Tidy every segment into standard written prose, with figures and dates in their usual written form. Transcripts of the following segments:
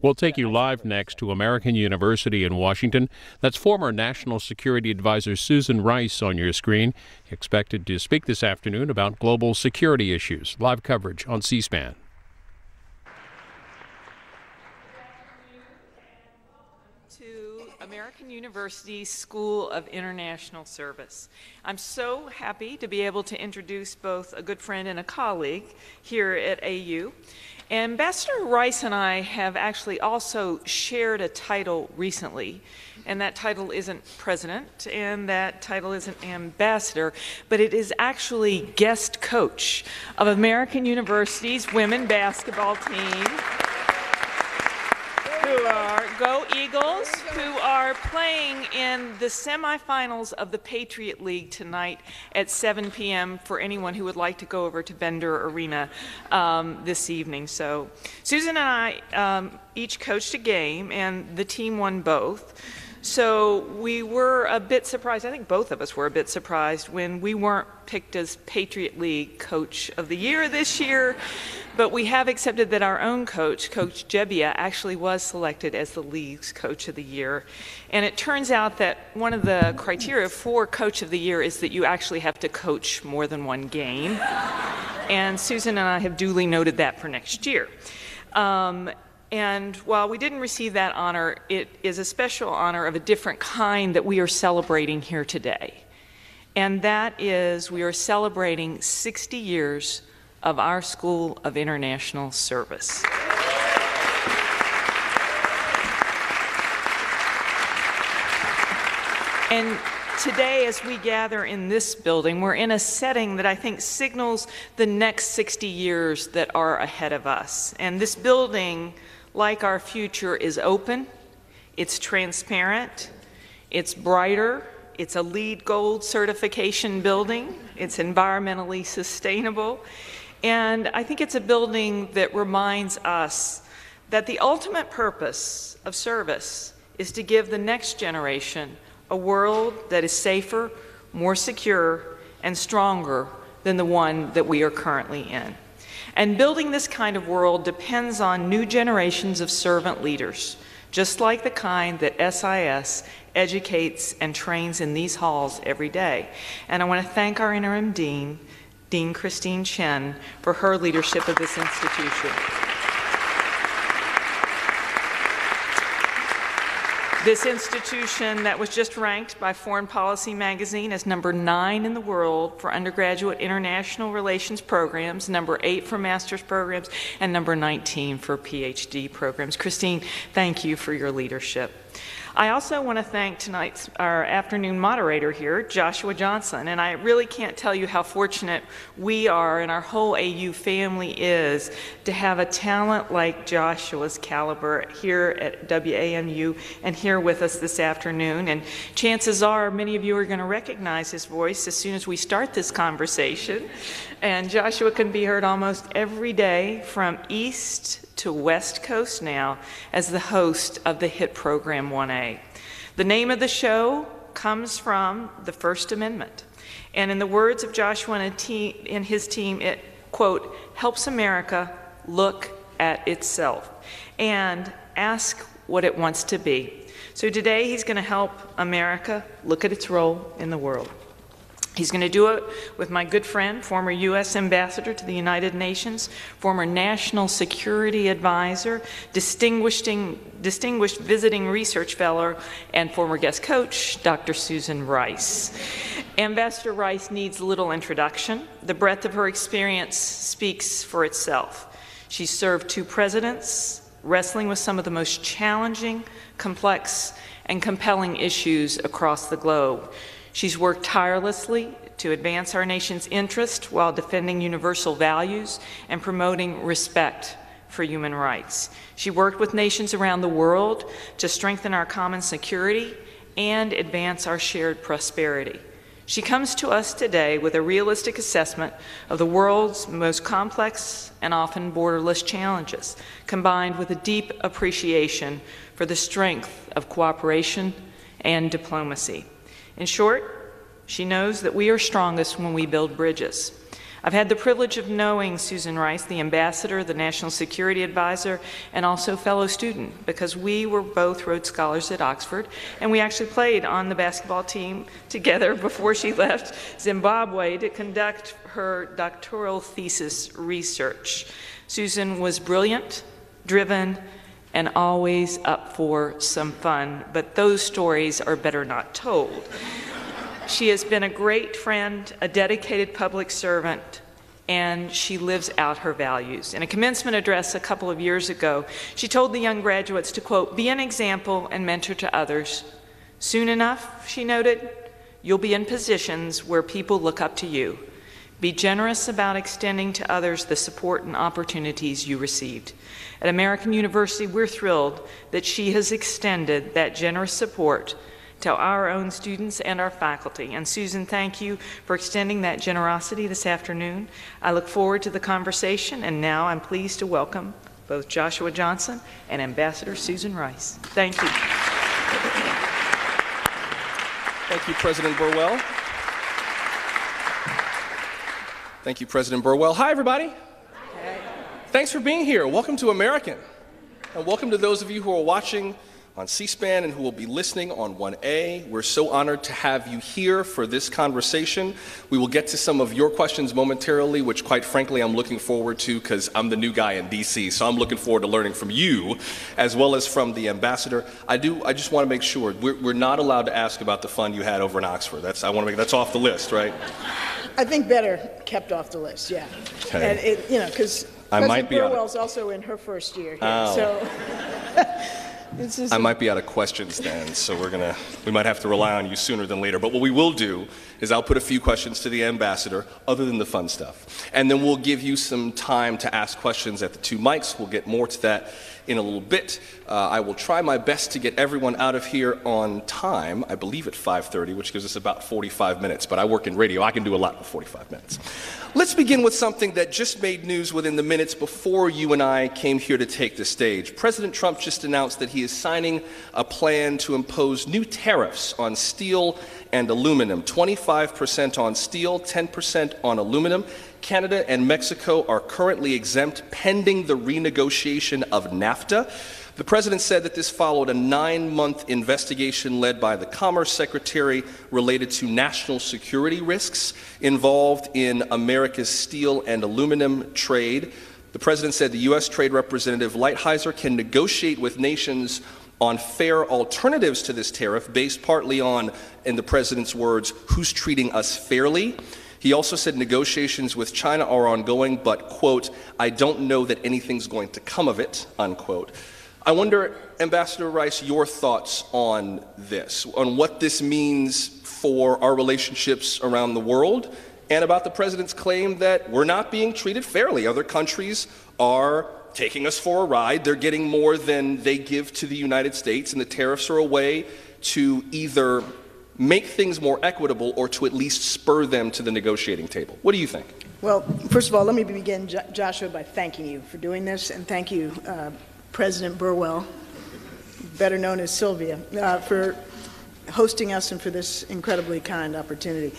We'll take you live next to American University in Washington. That's former National Security Advisor Susan Rice on your screen, expected to speak this afternoon about global security issues. Live coverage on C-SPAN. American University School of International Service. I'm so happy to be able to introduce both a good friend and a colleague here at AU. Ambassador Rice and I have actually also shared a title recently, and that title isn't president, and that title isn't ambassador, but it is actually guest coach of American University's women basketball team, who are Go Eagles, who are playing in the semifinals of the Patriot League tonight at 7 p.m. for anyone who would like to go over to Bender Arena this evening. So Susan and I each coached a game, and the team won both. So we were a bit surprised, I think both of us were a bit surprised when we weren't picked as Patriot League Coach of the Year this year, but we have accepted that our own coach, Coach Jebbia, actually was selected as the league's Coach of the Year. And it turns out that one of the criteria for Coach of the Year is that you actually have to coach more than one game. And Susan and I have duly noted that for next year. And while we didn't receive that honor, it is a special honor of a different kind that we are celebrating here today. And that is, we are celebrating 60 years of our School of International Service. And today, as we gather in this building, we're in a setting that I think signals the next 60 years that are ahead of us. And this building, like our future, is open, it's transparent, it's brighter, it's a LEED Gold certification building, it's environmentally sustainable, and I think it's a building that reminds us that the ultimate purpose of service is to give the next generation a world that is safer, more secure, and stronger than the one that we are currently in. And building this kind of world depends on new generations of servant leaders, just like the kind that SIS educates and trains in these halls every day. And I want to thank our interim dean, Dean Christine Chen, for her leadership of this institution. This institution that was just ranked by Foreign Policy magazine as number 9 in the world for undergraduate international relations programs, number 8 for master's programs, and number 19 for PhD programs. Christine, thank you for your leadership. I also want to thank our afternoon moderator here, Joshua Johnson, and I really can't tell you how fortunate we are and our whole AU family is to have a talent like Joshua's caliber here at WAMU and here with us this afternoon. And chances are many of you are going to recognize his voice as soon as we start this conversation. And Joshua can be heard almost every day from East to West Coast now as the host of the hit program 1A. The name of the show comes from the First Amendment. And in the words of Joshua and his team, it, quote, helps America look at itself and ask what it wants to be. So today he's going to help America look at its role in the world. He's going to do it with my good friend, former U.S. Ambassador to the United Nations, former National Security Advisor, distinguished visiting research fellow, and former guest coach, Dr. Susan Rice. Ambassador Rice needs little introduction. The breadth of her experience speaks for itself. She's served 2 presidents, wrestling with some of the most challenging, complex, and compelling issues across the globe. She's worked tirelessly to advance our nation's interest while defending universal values and promoting respect for human rights. She worked with nations around the world to strengthen our common security and advance our shared prosperity. She comes to us today with a realistic assessment of the world's most complex and often borderless challenges, combined with a deep appreciation for the strength of cooperation and diplomacy. In short, she knows that we are strongest when we build bridges. I've had the privilege of knowing Susan Rice, the ambassador, the national security advisor, and also fellow student, because we were both Rhodes Scholars at Oxford, and we actually played on the basketball team together before she left Zimbabwe to conduct her doctoral thesis research. Susan was brilliant, driven, and always up for some fun, but those stories are better not told. She has been a great friend, a dedicated public servant, and she lives out her values. In a commencement address a couple of years ago, she told the young graduates to, quote, "Be an example and mentor to others. Soon enough," she noted, "you'll be in positions where people look up to you. Be generous about extending to others the support and opportunities you received." At American University, we're thrilled that she has extended that generous support to our own students and our faculty. And Susan, thank you for extending that generosity this afternoon. I look forward to the conversation, and now I'm pleased to welcome both Joshua Johnson and Ambassador Susan Rice. Thank you. Thank you, President Burwell. Thank you, President Burwell. Hi, everybody. Hey. Thanks for being here. Welcome to American. And welcome to those of you who are watching on C-SPAN and who will be listening on 1A. We're so honored to have you here for this conversation. We will get to some of your questions momentarily, which quite frankly I'm looking forward to because I'm the new guy in DC, so I'm looking forward to learning from you as well as from the ambassador. I just want to make sure we're not allowed to ask about the fun you had over in Oxford. That's off the list, right? I think better kept off the list, yeah. Okay. And because President Burwell's also in her first year here, so. I might be out of questions then, so we might have to rely on you sooner than later. But what we will do is I'll put a few questions to the ambassador, other than the fun stuff. And then we'll give you some time to ask questions at the two mics. We'll get more to that in a little bit. I will try my best to get everyone out of here on time, I believe at 5:30, which gives us about 45 minutes. But I work in radio. I can do a lot with 45 minutes. Let's begin with something that just made news within the minutes before you and I came here to take the stage. President Trump just announced that he is signing a plan to impose new tariffs on steel and aluminum, 25% on steel, 10% on aluminum. Canada and Mexico are currently exempt pending the renegotiation of NAFTA. The president said that this followed a 9-month investigation led by the Commerce Secretary related to national security risks involved in America's steel and aluminum trade. The president said the U.S. Trade Representative Lighthizer can negotiate with nations on fair alternatives to this tariff based partly on, in the president's words, who's treating us fairly. He also said negotiations with China are ongoing, but, quote, I don't know that anything's going to come of it, unquote. I wonder, Ambassador Rice, your thoughts on this, on what this means for our relationships around the world, and about the president's claim that we're not being treated fairly. Other countries are taking us for a ride. They're getting more than they give to the United States, and the tariffs are a way to either make things more equitable or to at least spur them to the negotiating table. What do you think? Well, first of all, let me begin, Joshua, by thanking you for doing this, and thank you, President Burwell, better known as Sylvia, for hosting us and for this incredibly kind opportunity.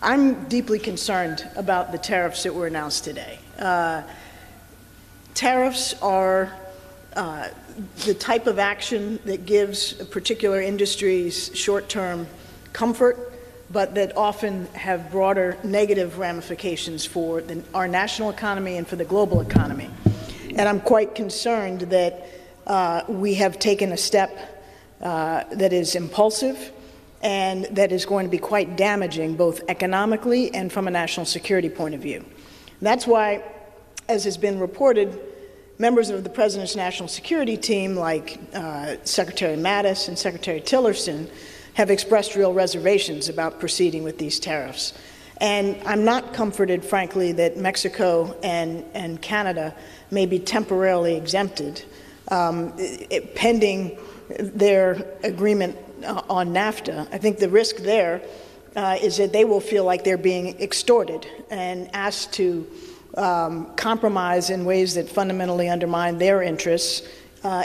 I'm deeply concerned about the tariffs that were announced today. Tariffs are the type of action that gives particular industries short-term comfort, but that often have broader negative ramifications for our national economy and for the global economy. And I'm quite concerned that we have taken a step that is impulsive and that is going to be quite damaging both economically and from a national security point of view. That's why, as has been reported, members of the President's national security team, like Secretary Mattis and Secretary Tillerson, have expressed real reservations about proceeding with these tariffs. And I'm not comforted, frankly, that Mexico and Canada may be temporarily exempted pending their agreement on NAFTA. I think the risk there is that they will feel like they're being extorted and asked to compromise in ways that fundamentally undermine their interests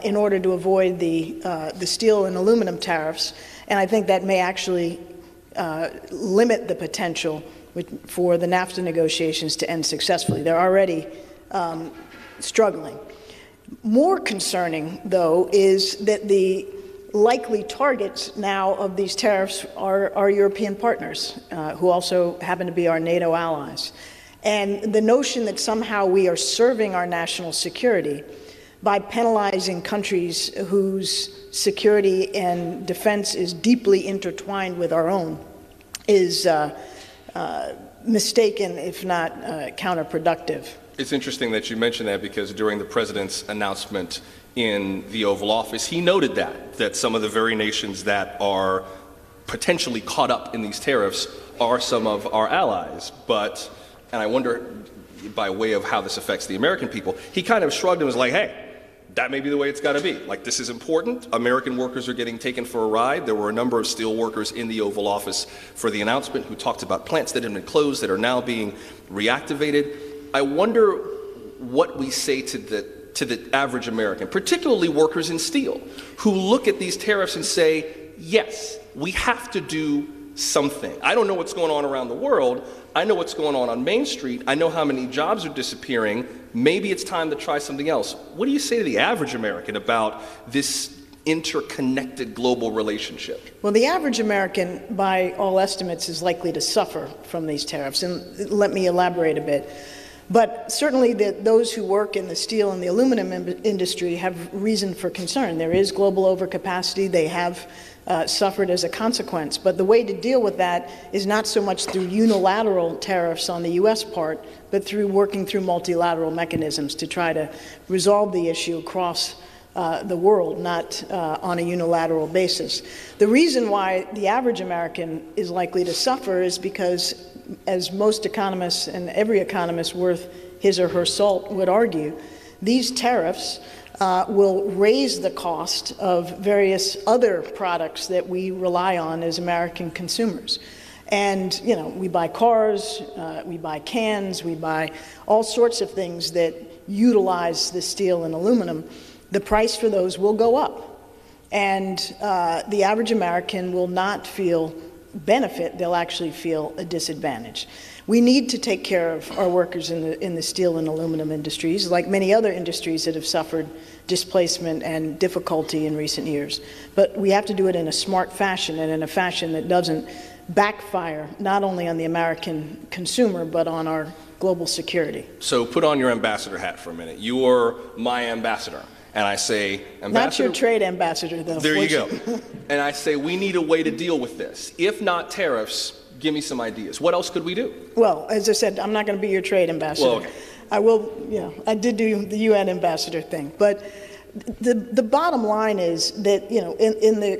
in order to avoid the steel and aluminum tariffs. And I think that may actually limit the potential for the NAFTA negotiations to end successfully. They're already struggling. More concerning, though, is that the likely targets now of these tariffs are our European partners, who also happen to be our NATO allies. And the notion that somehow we are serving our national security by penalizing countries whose security and defense is deeply intertwined with our own is mistaken, if not counterproductive. It's interesting that you mention that, because during the president's announcement in the Oval Office, he noted that some of the very nations that are potentially caught up in these tariffs are some of our allies. But, and I wonder, by way of how this affects the American people, he kind of shrugged and was like, hey, that may be the way it's got to be. Like, this is important. American workers are getting taken for a ride. There were a number of steel workers in the Oval Office for the announcement who talked about plants that had been closed that are now being reactivated. I wonder what we say to the average American, particularly workers in steel, who look at these tariffs and say, yes, we have to do something. I don't know what's going on around the world. I know what's going on Main Street. I know how many jobs are disappearing. Maybe it's time to try something else. What do you say to the average American about this interconnected global relationship? Well, the average American, by all estimates, is likely to suffer from these tariffs. And let me elaborate a bit. But certainly those who work in the steel and the aluminum industry have reason for concern. There is global overcapacity. They have suffered as a consequence. But the way to deal with that is not so much through unilateral tariffs on the U.S. part, but through working through multilateral mechanisms to try to resolve the issue across the world, not on a unilateral basis. The reason why the average American is likely to suffer is because, as most economists and every economist worth his or her salt would argue, these tariffs will raise the cost of various other products that we rely on as American consumers. And, you know, we buy cars, we buy cans, we buy all sorts of things that utilize the steel and aluminum. The price for those will go up. And the average American will not feel benefit, they'll actually feel a disadvantage. We need to take care of our workers in the steel and aluminum industries, like many other industries that have suffered displacement and difficulty in recent years. But we have to do it in a smart fashion, and in a fashion that doesn't backfire not only on the American consumer, but on our global security. So put on your ambassador hat for a minute. You are my ambassador. And I say, Ambassador... Not your trade ambassador, though. There you go. And I say, we need a way to deal with this. If not tariffs, give me some ideas. What else could we do? Well, as I said, I'm not going to be your trade ambassador. Well, okay. I will, you know, I did do the UN ambassador thing. But the bottom line is that, you know, in the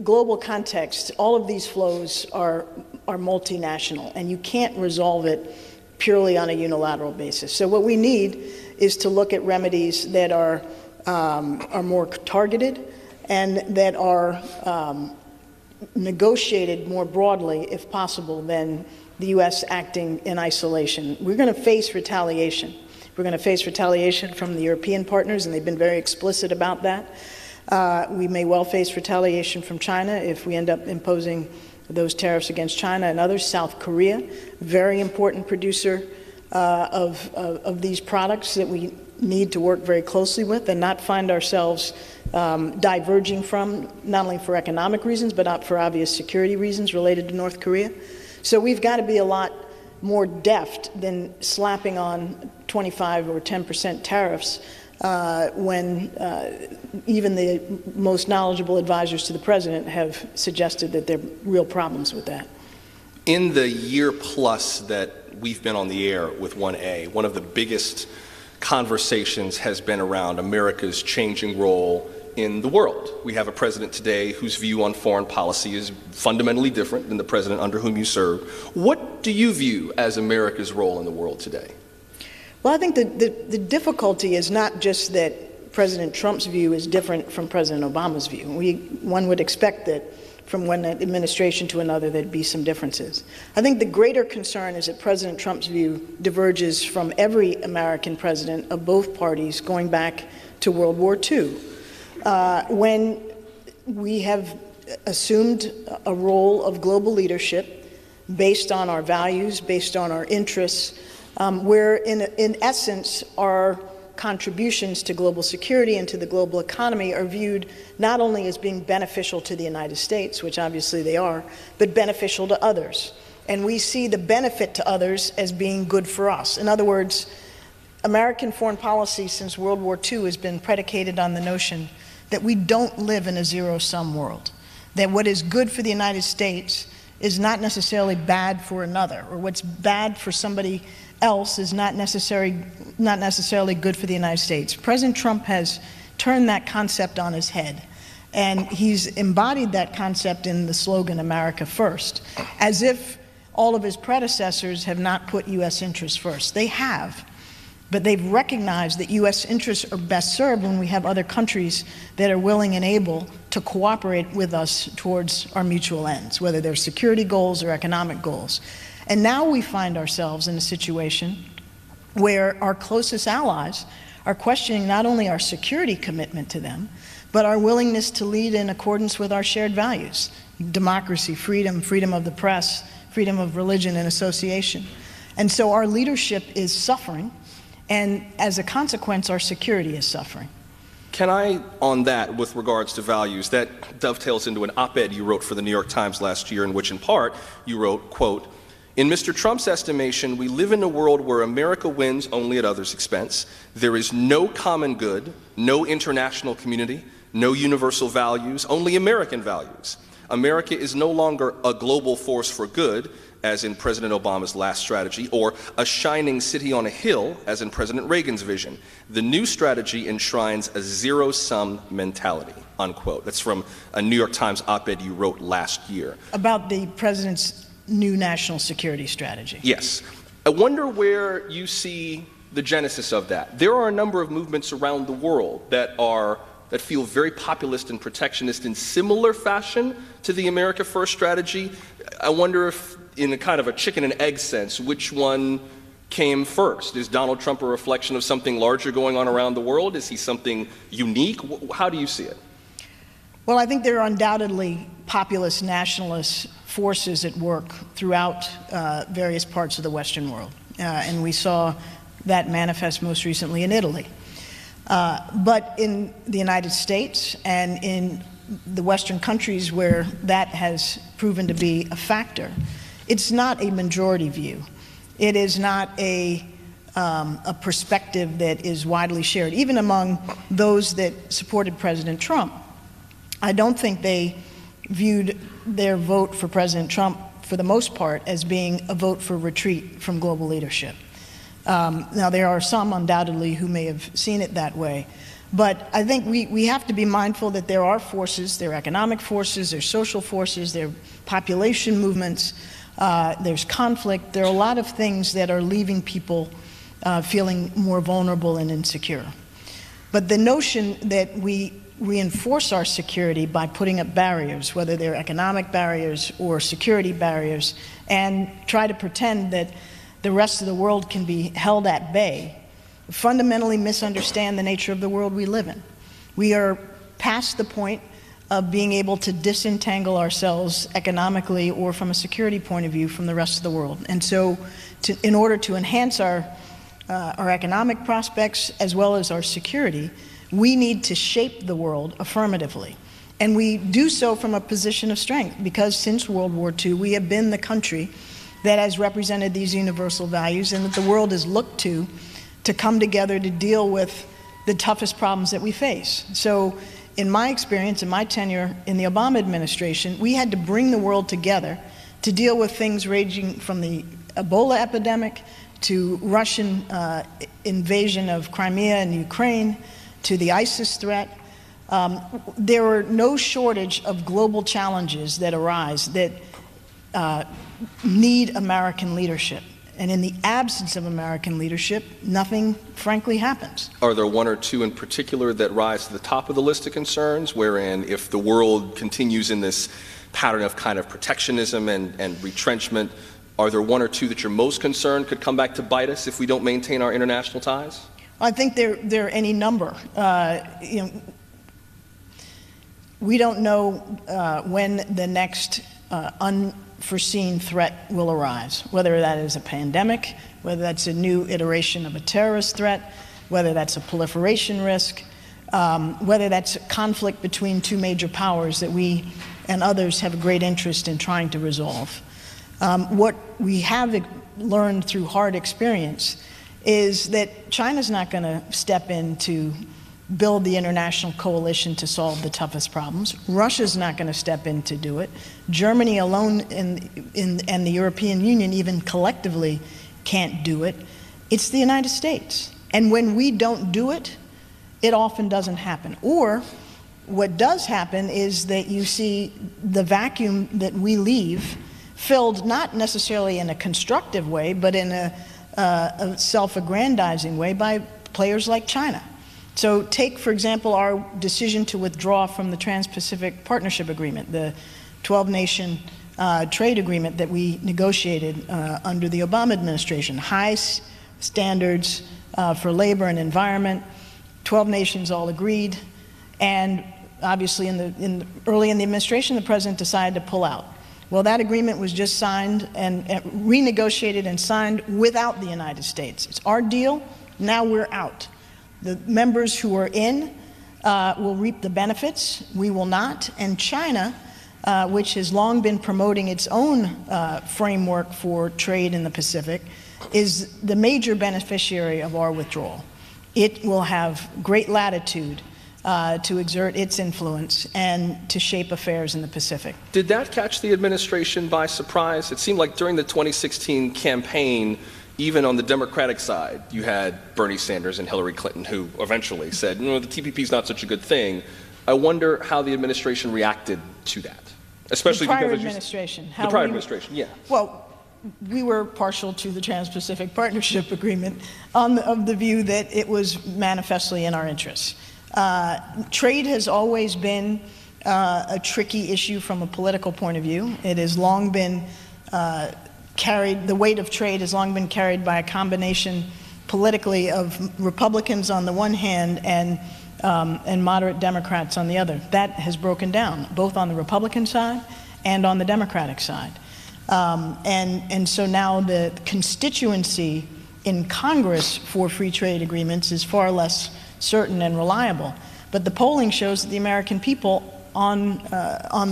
global context, all of these flows are multinational, and you can't resolve it purely on a unilateral basis. So what we need is to look at remedies that are more targeted and that are negotiated more broadly, if possible, than the U.S. acting in isolation. We're going to face retaliation. We're going to face retaliation from the European partners, and they've been very explicit about that. We may well face retaliation from China if we end up imposing those tariffs against China and others. South Korea, very important producer of these products that we need to work very closely with and not find ourselves diverging from, not only for economic reasons, but not for obvious security reasons related to North Korea. So we've got to be a lot more deft than slapping on 25 or 10% tariffs when even the most knowledgeable advisors to the president have suggested that there are real problems with that. In the year plus that we've been on the air with 1A, one of the biggest conversations has been around America's changing role in the world. We have a president today whose view on foreign policy is fundamentally different than the president under whom you serve. What do you view as America's role in the world today? Well, I think the difficulty is not just that President Trump's view is different from President Obama's view. One would expect that from one administration to another there'd be some differences. I think the greater concern is that President Trump's view diverges from every American president of both parties going back to World War II, when we have assumed a role of global leadership based on our values, based on our interests, where in essence our contributions to global security and to the global economy are viewed not only as being beneficial to the United States, which obviously they are, but beneficial to others. And we see the benefit to others as being good for us. In other words, American foreign policy since World War II has been predicated on the notion that we don't live in a zero-sum world, that what is good for the United States is not necessarily bad for another, or what's bad for somebody else is not necessarily good for the United States. President Trump has turned that concept on his head, and he's embodied that concept in the slogan, America First, as if all of his predecessors have not put U.S. interests first. They have, but they've recognized that U.S. interests are best served when we have other countries that are willing and able to cooperate with us towards our mutual ends, whether they're security goals or economic goals. And now we find ourselves in a situation where our closest allies are questioning not only our security commitment to them, but our willingness to lead in accordance with our shared values: democracy, freedom, freedom of the press, freedom of religion and association. And so our leadership is suffering, and as a consequence, our security is suffering. Can I, on that, with regards to values, that dovetails into an op-ed you wrote for the New York Times last year, in which in part you wrote, quote, "In Mr. Trump's estimation, we live in a world where America wins only at others' expense. There is no common good, no international community, no universal values, only American values. America is no longer a global force for good, as in President Obama's last strategy, or a shining city on a hill, as in President Reagan's vision. The new strategy enshrines a zero-sum mentality," unquote. That's from a New York Times op-ed you wrote last year. About the president's new national security strategy. Yes. I wonder where you see the genesis of that. There are a number of movements around the world that feel very populist and protectionist in similar fashion to the America First strategy. I wonder if, in a kind of a chicken and egg sense, which one came first? Is Donald Trump a reflection of something larger going on around the world? Is he something unique? How do you see it? Well, I think there are undoubtedly populist nationalist forces at work throughout various parts of the Western world. And we saw that manifest most recently in Italy. But in the United States and in the Western countries where that has proven to be a factor, it's not a majority view. It is not a perspective that is widely shared. Even among those that supported President Trump, I don't think they viewed their vote for President Trump, for the most part, as being a vote for retreat from global leadership. Now, there are some undoubtedly who may have seen it that way, but I think we have to be mindful that there are forces, there are economic forces, there are social forces, there are population movements, there's conflict. There are a lot of things that are leaving people feeling more vulnerable and insecure. But the notion that we reinforce our security by putting up barriers, whether they're economic barriers or security barriers, and try to pretend that the rest of the world can be held at bay, fundamentally misunderstand the nature of the world we live in. We are past the point of being able to disentangle ourselves economically or from a security point of view from the rest of the world. And so in order to enhance our economic prospects as well as our security, we need to shape the world affirmatively. And we do so from a position of strength, because since World War II, we have been the country that has represented these universal values and that the world has looked to come together to deal with the toughest problems that we face. So in my experience, in my tenure in the Obama administration, we had to bring the world together to deal with things ranging from the Ebola epidemic to Russian invasion of Crimea and Ukraine to the ISIS threat. There were no shortage of global challenges that arise that need American leadership. And in the absence of American leadership, nothing, frankly, happens. Are there one or two in particular that rise to the top of the list of concerns, wherein if the world continues in this pattern of kind of protectionism and retrenchment, are there one or two that you're most concerned could come back to bite us if we don't maintain our international ties? I think there are any number. We don't know when the next unforeseen threat will arise, whether that is a pandemic, whether that's a new iteration of a terrorist threat, whether that's a proliferation risk, whether that's a conflict between two major powers that we and others have a great interest in trying to resolve. What we have learned through hard experience is that China's not going to step in to build the international coalition to solve the toughest problems. Russia's not going to step in to do it. Germany alone and the European Union even collectively can't do it. It's the United States. And when we don't do it, it often doesn't happen. Or what does happen is that you see the vacuum that we leave filled not necessarily in a constructive way, but in a self-aggrandizing way by players like China. So take, for example, our decision to withdraw from the Trans-Pacific Partnership Agreement, the 12-nation trade agreement that we negotiated under the Obama administration. High standards for labor and environment. 12 nations all agreed, and obviously early in the administration, the president decided to pull out. Well, that agreement was just signed and renegotiated and signed without the United States. It's our deal. Now we're out. The members who are in will reap the benefits. We will not. And China, which has long been promoting its own framework for trade in the Pacific, is the major beneficiary of our withdrawal. It will have great latitude to exert its influence and to shape affairs in the Pacific. Did that catch the administration by surprise? It seemed like during the 2016 campaign, even on the Democratic side, you had Bernie Sanders and Hillary Clinton who eventually said, no, the TPP is not such a good thing. I wonder how the administration reacted to that, especially the prior because administration. The prior administration, yeah. Well, we were partial to the Trans-Pacific Partnership Agreement of the view that it was manifestly in our interests. Trade has always been a tricky issue from a political point of view. It has long been the weight of trade has long been carried by a combination politically of Republicans on the one hand and moderate Democrats on the other. That has broken down, both on the Republican side and on the Democratic side. And so now the constituency in Congress for free trade agreements is far less certain and reliable. But the polling shows that the American people, on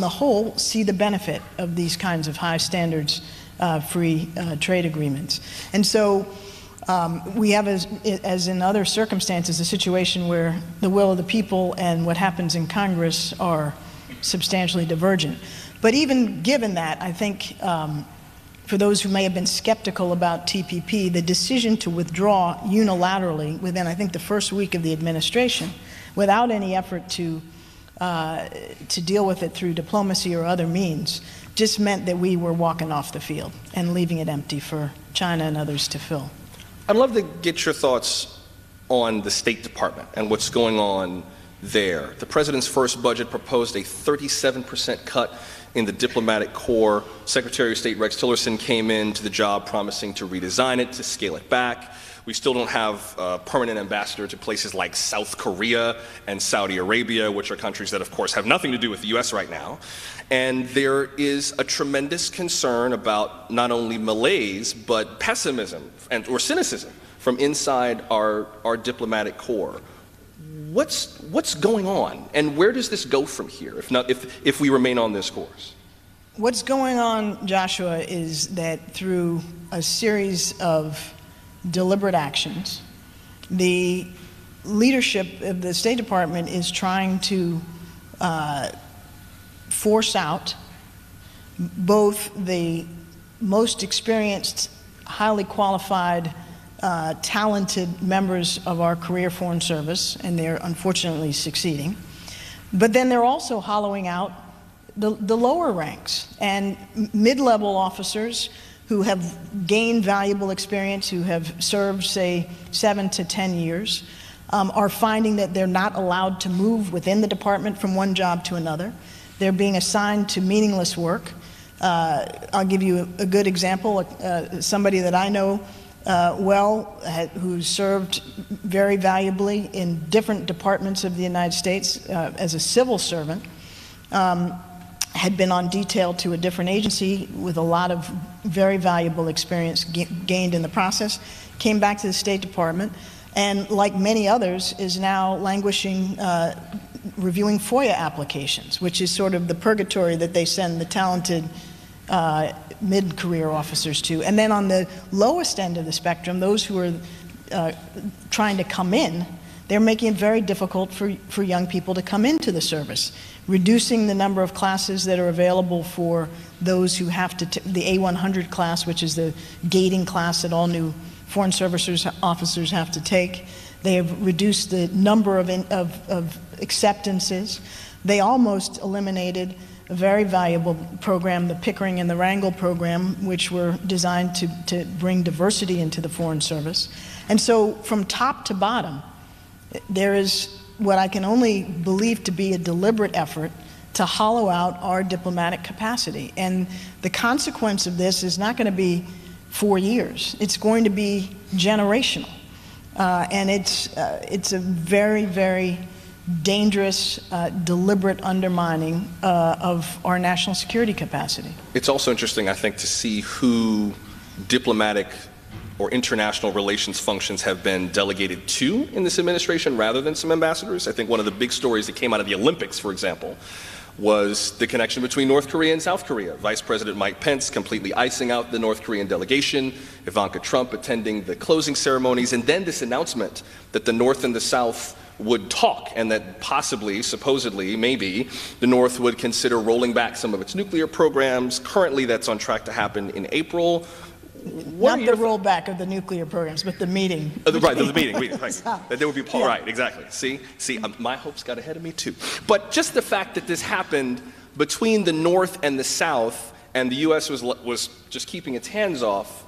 the whole, see the benefit of these kinds of high standards free trade agreements. And so we have, as in other circumstances, a situation where the will of the people and what happens in Congress are substantially divergent. But even given that, I think for those who may have been skeptical about TPP, the decision to withdraw unilaterally within, I think, the first week of the administration, without any effort to deal with it through diplomacy or other means, just meant that we were walking off the field and leaving it empty for China and others to fill. I'd love to get your thoughts on the State Department and what's going on there. The president's first budget proposed a 37% cut in the diplomatic corps. Secretary of State Rex Tillerson came into the job promising to redesign it, to scale it back. We still don't have a permanent ambassador to places like South Korea and Saudi Arabia, which are countries that, of course, have nothing to do with the U.S. right now. And there is a tremendous concern about not only malaise, but pessimism or cynicism from inside our diplomatic corps. What's going on, and where does this go from here if we remain on this course? What's going on, Joshua, is that through a series of deliberate actions, the leadership of the State Department is trying to force out both the most experienced, highly qualified, talented members of our career Foreign Service, and they're unfortunately succeeding. But then they're also hollowing out the lower ranks and mid-level officers who have gained valuable experience, who have served, say, 7 to 10 years, are finding that they're not allowed to move within the department from one job to another. They're being assigned to meaningless work. I'll give you a good example. Somebody that I know who served very valuably in different departments of the United States as a civil servant, had been on detail to a different agency with a lot of very valuable experience gained in the process, came back to the State Department, and like many others is now languishing reviewing FOIA applications, which is sort of the purgatory that they send the talented mid-career officers to. And then on the lowest end of the spectrum, those who are trying to come in, they're making it very difficult for young people to come into the service, reducing the number of classes that are available for those who have to, the A100 class, which is the gating class that all new Foreign Service officers have to take. They have reduced the number of acceptances. They almost eliminated a very valuable program, the Pickering and the Rangel program, which were designed to bring diversity into the Foreign Service. And so from top to bottom, there is what I can only believe to be a deliberate effort to hollow out our diplomatic capacity. And the consequence of this is not going to be 4 years. It's going to be generational. And it's a very, very dangerous, deliberate undermining of our national security capacity. It's also interesting, I think, to see who diplomatic or international relations functions have been delegated to in this administration rather than some ambassadors. I think one of the big stories that came out of the Olympics, for example, was the connection between North Korea and South Korea. Vice President Mike Pence completely icing out the North Korean delegation, Ivanka Trump attending the closing ceremonies, and then this announcement that the North and the South would talk and that possibly, supposedly, maybe, the North would consider rolling back some of its nuclear programs. Currently, that's on track to happen in April. Not the rollback of the nuclear programs, but the meeting. Right, the meeting, right. That there would be, yeah. Right, exactly. See, my hopes got ahead of me too. But just the fact that this happened between the North and the South, and the U.S. was just keeping its hands off,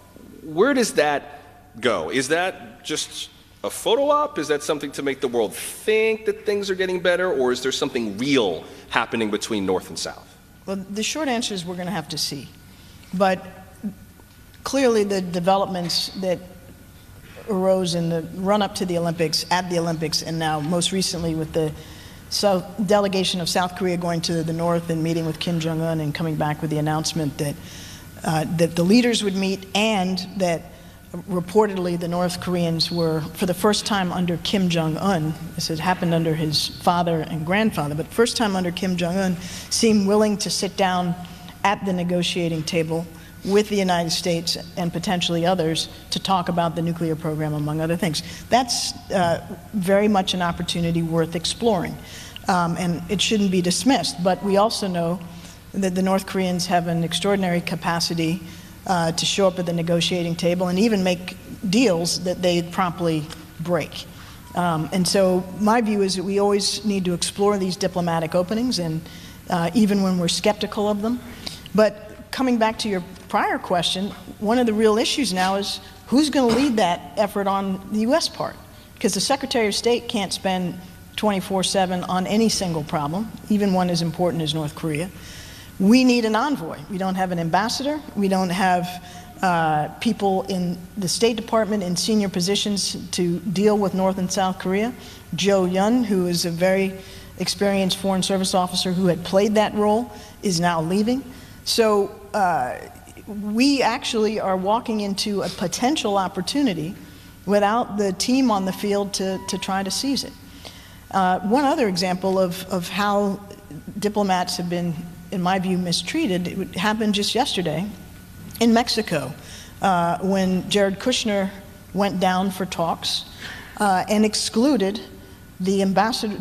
where does that go? Is that just a photo op? Is that something to make the world think that things are getting better, or is there something real happening between North and South? Well, the short answer is we're going to have to see. But clearly, the developments that arose in the run-up to the Olympics, at the Olympics, and now most recently with the delegation of South Korea going to the North and meeting with Kim Jong-un and coming back with the announcement that that the leaders would meet, and that reportedly the North Koreans were, for the first time under Kim Jong-un, this had happened under his father and grandfather, but first time under Kim Jong-un, seemed willing to sit down at the negotiating table with the United States and potentially others to talk about the nuclear program, among other things. That's very much an opportunity worth exploring, and it shouldn't be dismissed. But we also know that the North Koreans have an extraordinary capacity to show up at the negotiating table and even make deals that they promptly break. And so my view is that we always need to explore these diplomatic openings, and even when we're skeptical of them. But coming back to your prior question, one of the real issues now is who's going to lead that effort on the U.S. part? Because the Secretary of State can't spend 24/7 on any single problem, even one as important as North Korea. We need an envoy. We don't have an ambassador. We don't have people in the State Department in senior positions to deal with North and South Korea. Joe Yun, who is a very experienced Foreign Service officer who had played that role, is now leaving. So we actually are walking into a potential opportunity without the team on the field to try to seize it. One other example of how diplomats have been, in my view, mistreated, it happened just yesterday in Mexico when Jared Kushner went down for talks and excluded the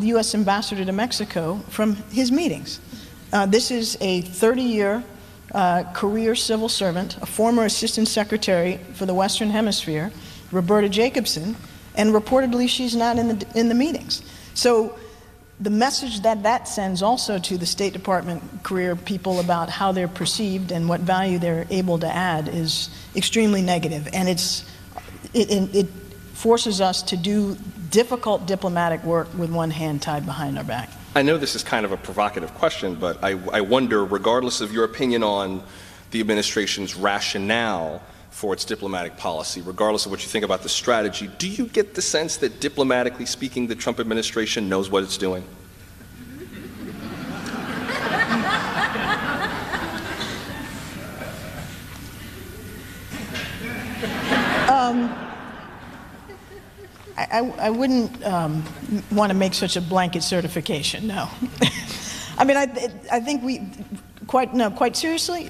U.S. ambassador to Mexico from his meetings. This is a 30-year career civil servant, a former assistant secretary for the Western Hemisphere, Roberta Jacobson, and reportedly she's not in the meetings. So the message that sends also to the State Department career people about how they're perceived and what value they're able to add is extremely negative, and it forces us to do difficult diplomatic work with one hand tied behind our back. I know this is kind of a provocative question, but I wonder, regardless of your opinion on the administration's rationale for its diplomatic policy, regardless of what you think about the strategy, do you get the sense that, diplomatically speaking, the Trump administration knows what it's doing? I wouldn't want to make such a blanket certification, no. I mean, I think quite seriously,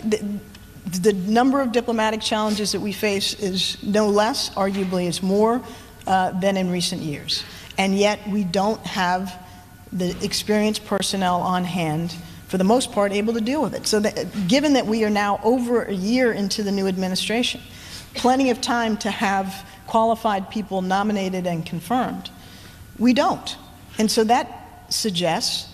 the number of diplomatic challenges that we face is no less, arguably is more than in recent years. And yet we don't have the experienced personnel on hand, for the most part, able to deal with it. So given that we are now over a year into the new administration, plenty of time to have qualified people nominated and confirmed, we don't. And so that suggests,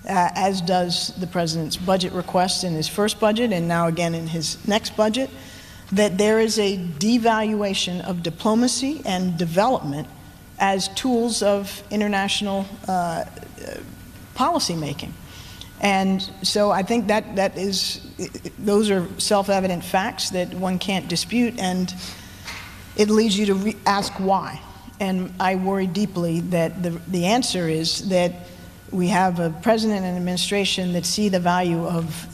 as does the President's budget request in his first budget and now again in his next budget, that there is a devaluation of diplomacy and development as tools of international policy making. And so I think those are self-evident facts that one can't dispute, and it leads you to ask why. And I worry deeply that the answer is that we have a president and administration that see the value of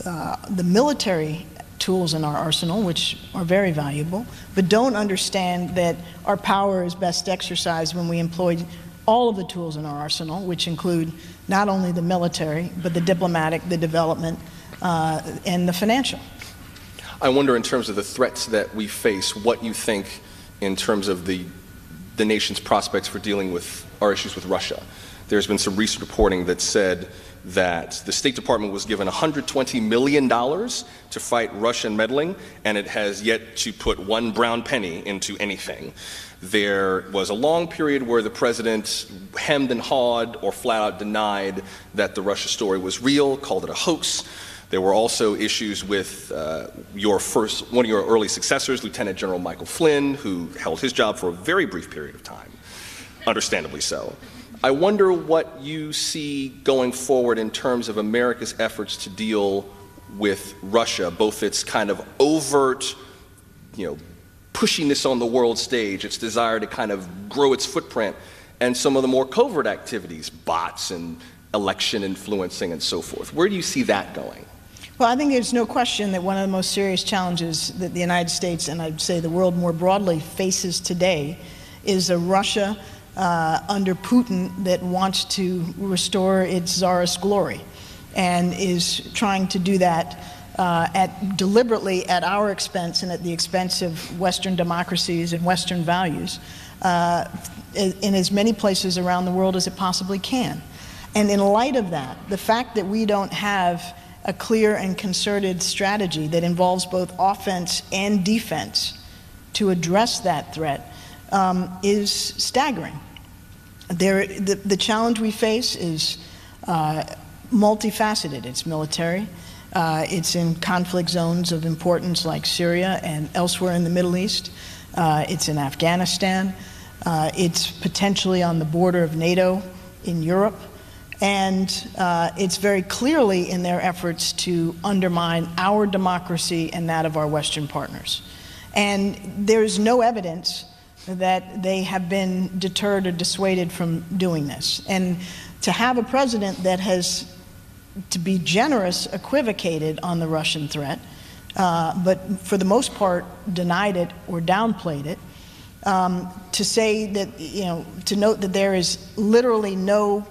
the military tools in our arsenal, which are very valuable, but don't understand that our power is best exercised when we employ all of the tools in our arsenal, which include not only the military, but the diplomatic, the development, and the financial. I wonder, in terms of the threats that we face, what you think in terms of the nation's prospects for dealing with our issues with Russia. There's been some recent reporting that said that the State Department was given $120 million to fight Russian meddling, and it has yet to put one brown penny into anything. There was a long period where the president hemmed and hawed or flat out denied that the Russia story was real, called it a hoax. There were also issues with one of your early successors, Lieutenant General Michael Flynn, who held his job for a very brief period of time, understandably so. I wonder what you see going forward in terms of America's efforts to deal with Russia, both its kind of overt, pushiness on the world stage, its desire to kind of grow its footprint, and some of the more covert activities, bots and election influencing and so forth. Where do you see that going? Well, I think there's no question that one of the most serious challenges that the United States, and I'd say the world more broadly, faces today is a Russia under Putin that wants to restore its czarist glory and is trying to do that deliberately at our expense and at the expense of Western democracies and Western values in as many places around the world as it possibly can. And in light of that, the fact that we don't have a clear and concerted strategy that involves both offense and defense to address that threat is staggering. The challenge we face is multifaceted. It's military. It's in conflict zones of importance like Syria and elsewhere in the Middle East. It's in Afghanistan. It's potentially on the border of NATO in Europe. And it's very clearly in their efforts to undermine our democracy and that of our Western partners. And there's no evidence that they have been deterred or dissuaded from doing this. And to have a president that has, to be generous, equivocated on the Russian threat, but for the most part denied it or downplayed it, to say that, to note that there is literally no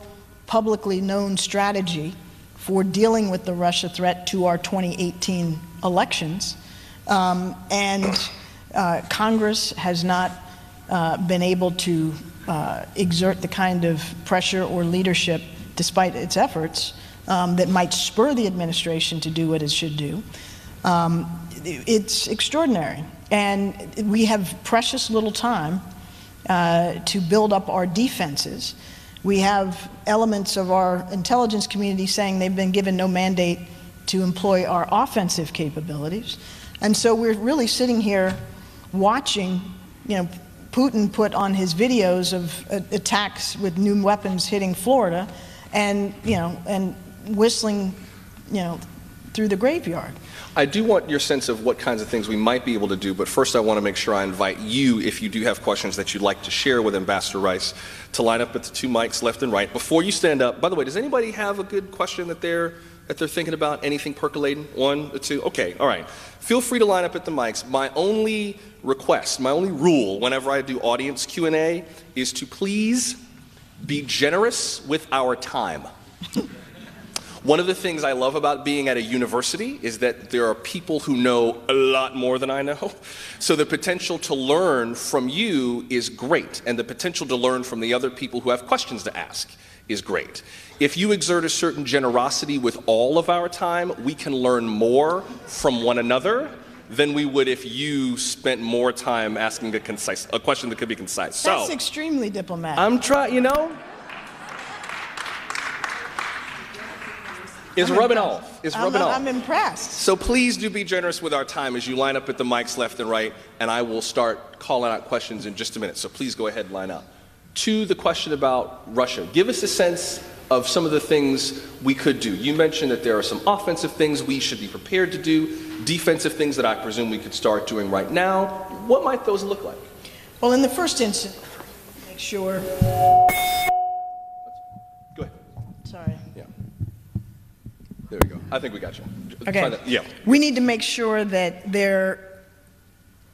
publicly known strategy for dealing with the Russia threat to our 2018 elections, and Congress has not been able to exert the kind of pressure or leadership, despite its efforts, that might spur the administration to do what it should do. It's extraordinary. And we have precious little time to build up our defenses. We have elements of our intelligence community saying they've been given no mandate to employ our offensive capabilities. And so we're really sitting here watching, Putin put on his videos of attacks with new weapons hitting Florida and, and whistling, through the graveyard. I do want your sense of what kinds of things we might be able to do, but first I want to make sure I invite you, if you do have questions that you'd like to share with Ambassador Rice, to line up at the two mics left and right. Before you stand up, by the way, does anybody have a good question that that they're thinking about? Anything percolating? One or two? Okay, all right. Feel free to line up at the mics. My only request, my only rule whenever I do audience Q&A is to please be generous with our time. One of the things I love about being at a university is that there are people who know a lot more than I know. So the potential to learn from you is great, and the potential to learn from the other people who have questions to ask is great. If you exert a certain generosity with all of our time, we can learn more from one another than we would if you spent more time asking a question that could be concise. That's extremely diplomatic. I'm trying, you know? It's rubbing off. It's rubbing off. I'm impressed. So please do be generous with our time as you line up at the mics left and right, and I will start calling out questions in just a minute. So please go ahead and line up. To the question about Russia, give us a sense of some of the things we could do. You mentioned that there are some offensive things we should be prepared to do, defensive things that I presume we could start doing right now. What might those look like? Well, in the first instance, make sure. Go ahead. Sorry. Yeah. There we go. I think we got you. Okay. Yeah. We need to make sure that there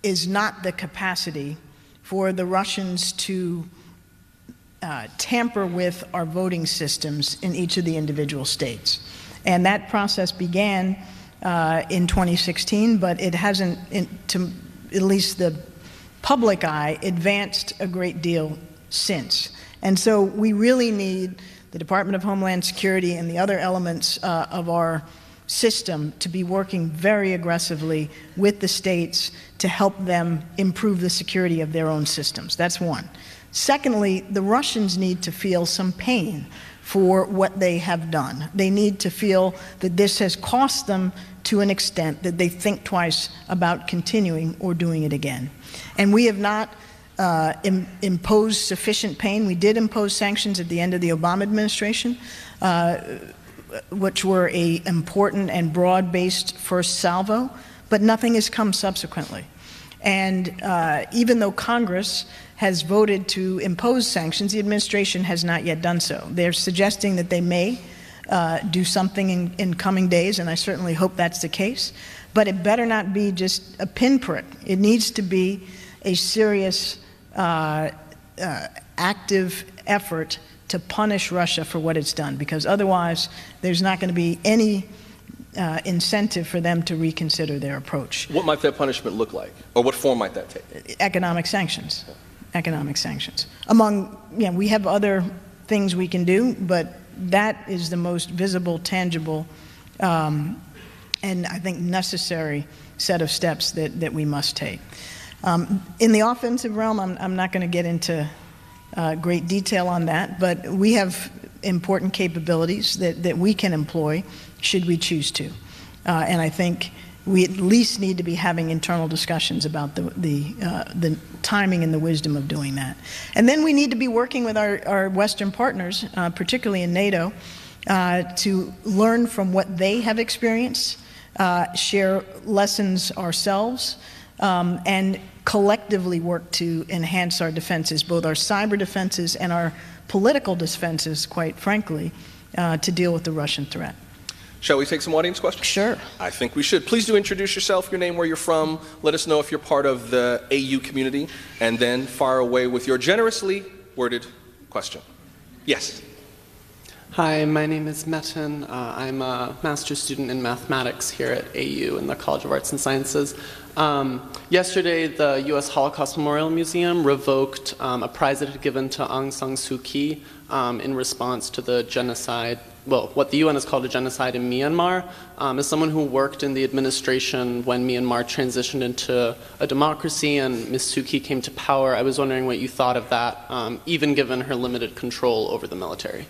is not the capacity for the Russians to tamper with our voting systems in each of the individual states. And that process began in 2016, but it hasn't, to at least the public eye, advanced a great deal since. And so we really need the Department of Homeland Security and the other elements of our system to be working very aggressively with the states to help them improve the security of their own systems. That's one. Secondly, the Russians need to feel some pain for what they have done. They need to feel that this has cost them to an extent that they think twice about continuing or doing it again. And we have not imposed sufficient pain. We did impose sanctions at the end of the Obama administration, which were an important and broad-based first salvo, but nothing has come subsequently. And even though Congress has voted to impose sanctions, the administration has not yet done so. They're suggesting that they may do something in coming days, and I certainly hope that's the case. But it better not be just a pinprick. It needs to be a serious, active effort to punish Russia for what it's done, because otherwise there's not going to be any incentive for them to reconsider their approach. What might that punishment look like? Or what form might that take? Economic sanctions. Economic sanctions. Among, we have other things we can do, but that is the most visible, tangible, and I think necessary set of steps that we must take. In the offensive realm, I'm not going to get into great detail on that, but we have important capabilities that we can employ should we choose to. And I think we at least need to be having internal discussions about the timing and the wisdom of doing that. And then we need to be working with our Western partners, particularly in NATO, to learn from what they have experienced, share lessons ourselves, and collectively work to enhance our defenses, both our cyber defenses and our political defenses, quite frankly, to deal with the Russian threat. Shall we take some audience questions? Sure. I think we should. Please do introduce yourself, your name, where you're from. Let us know if you're part of the AU community, and then fire away with your generously worded question. Yes. Hi, my name is Metin. I'm a master's student in mathematics here at AU in the College of Arts and Sciences. Yesterday, the U.S. Holocaust Memorial Museum revoked a prize it had given to Aung San Suu Kyi in response to the genocide, well, what the UN has called a genocide in Myanmar. As someone who worked in the administration when Myanmar transitioned into a democracy and Ms. Suu Kyi came to power, I was wondering what you thought of that, even given her limited control over the military.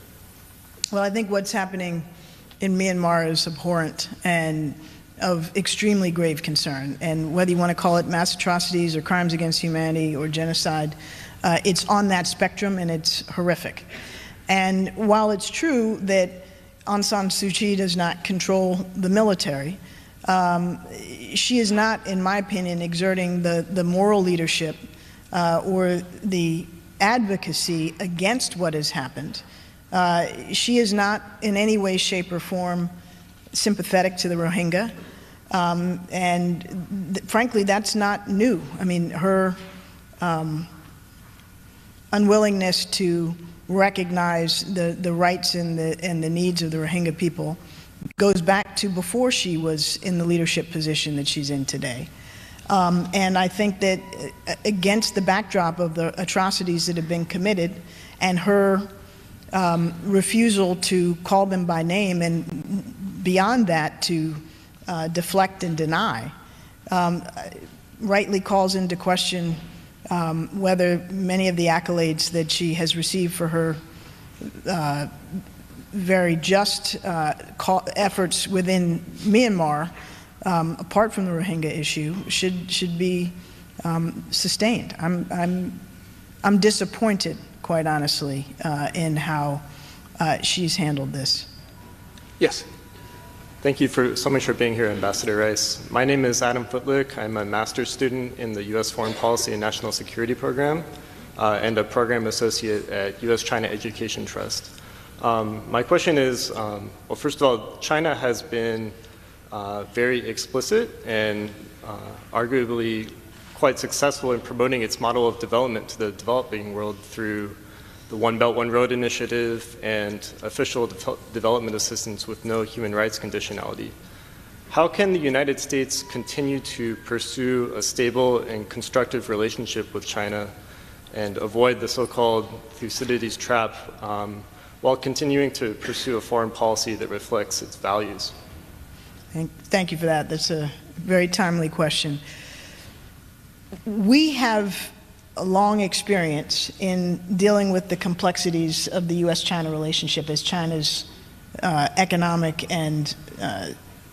Well, I think what's happening in Myanmar is abhorrent and of extremely grave concern. And whether you want to call it mass atrocities or crimes against humanity or genocide, it's on that spectrum and it's horrific. And while it's true that Aung San Suu Kyi does not control the military, she is not, in my opinion, exerting the moral leadership or the advocacy against what has happened. She is not in any way, shape, or form sympathetic to the Rohingya. Frankly, that's not new. I mean, her unwillingness to recognize the rights and the needs of the Rohingya people goes back to before she was in the leadership position that she's in today. And I think that against the backdrop of the atrocities that have been committed and her refusal to call them by name and beyond that to deflect and deny, rightly calls into question whether many of the accolades that she has received for her very just efforts within Myanmar, apart from the Rohingya issue, should be sustained. I'm disappointed, quite honestly, in how she's handled this. Yes. Thank you so much for being here, Ambassador Rice. My name is Adam Footlick. I'm a master's student in the U.S. Foreign Policy and National Security Program and a program associate at U.S.-China Education Trust. My question is, well, first of all, China has been very explicit and arguably quite successful in promoting its model of development to the developing world through the One Belt, One Road initiative and official development assistance with no human rights conditionality. How can the United States continue to pursue a stable and constructive relationship with China and avoid the so-called Thucydides trap while continuing to pursue a foreign policy that reflects its values? Thank you for that. That's a very timely question. We have a long experience in dealing with the complexities of the U.S.-China relationship as China's economic and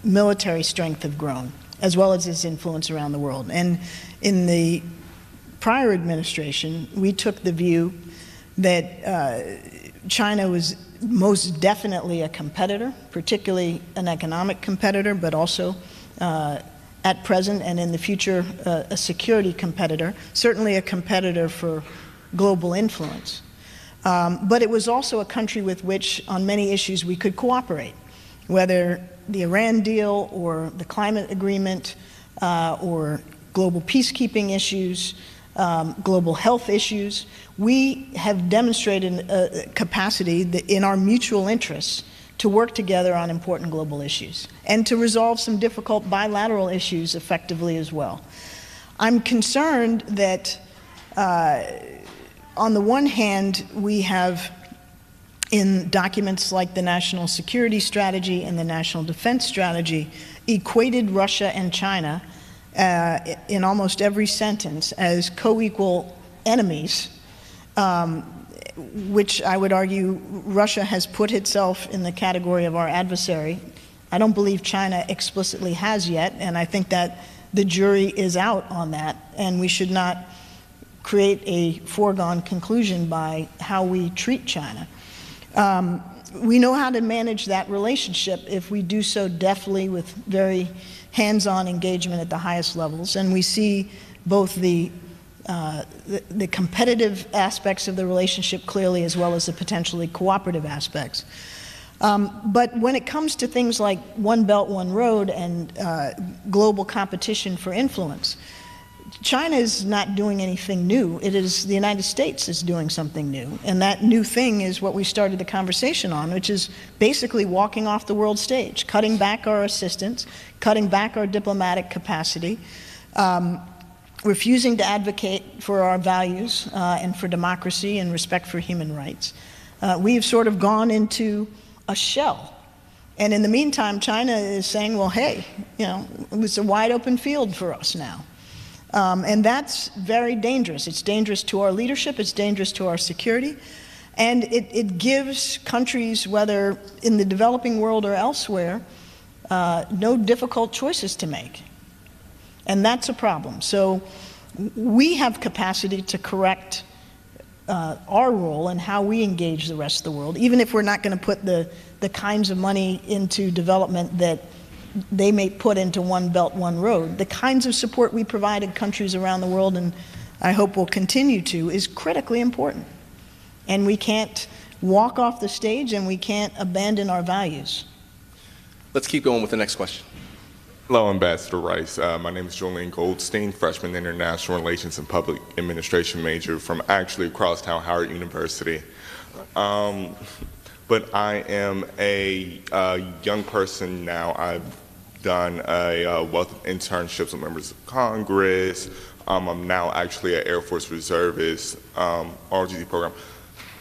military strength have grown, as well as its influence around the world. And in the prior administration, we took the view that China was most definitely a competitor, particularly an economic competitor, but also at present and in the future a security competitor, certainly a competitor for global influence. But it was also a country with which on many issues we could cooperate, whether the Iran deal or the climate agreement or global peacekeeping issues, global health issues. We have demonstrated a capacity that in our mutual interests to work together on important global issues and to resolve some difficult bilateral issues effectively as well. I'm concerned that on the one hand, we have in documents like the National Security Strategy and the National Defense Strategy equated Russia and China in almost every sentence as co-equal enemies, which I would argue Russia has put itself in the category of our adversary. I don't believe China explicitly has yet, and I think that the jury is out on that, and we should not create a foregone conclusion by how we treat China. We know how to manage that relationship if we do so deftly with very hands-on engagement at the highest levels, and we see both the competitive aspects of the relationship clearly as well as the potentially cooperative aspects. But when it comes to things like One Belt, One Road and global competition for influence, China is not doing anything new. It is the United States is doing something new. And that new thing is what we started the conversation on, which is basically walking off the world stage, cutting back our assistance, cutting back our diplomatic capacity, refusing to advocate for our values and for democracy and respect for human rights. We've sort of gone into a shell. And in the meantime, China is saying, well, hey, you know, it's a wide open field for us now. And that's very dangerous. It's dangerous to our leadership, it's dangerous to our security, and it gives countries, whether in the developing world or elsewhere, no difficult choices to make. And that's a problem. So we have capacity to correct our role and how we engage the rest of the world, even if we're not going to put the kinds of money into development that they may put into One Belt, One Road. The kinds of support we provide in countries around the world, and I hope will continue to, is critically important. And we can't walk off the stage and we can't abandon our values. Let's keep going with the next question. Hello, Ambassador Rice. My name is Julian Goldstein, freshman International Relations and Public Administration major from actually crosstown Howard University. But I am a young person now. I've done a wealth of internships with members of Congress. I'm now actually an Air Force reservist, ROTC program.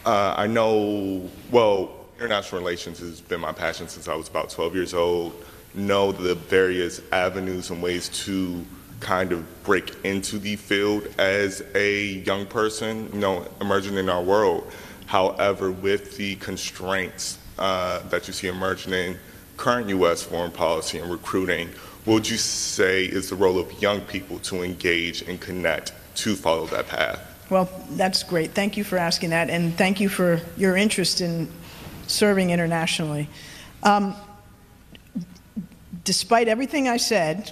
I know, well, international relations has been my passion since I was about 12 years old. Know the various avenues and ways to kind of break into the field as a young person, you know, emerging in our world. However, with the constraints that you see emerging in current U.S. foreign policy and recruiting, what would you say is the role of young people to engage and connect to follow that path? Well, that's great. Thank you for asking that, and thank you for your interest in serving internationally. Despite everything I said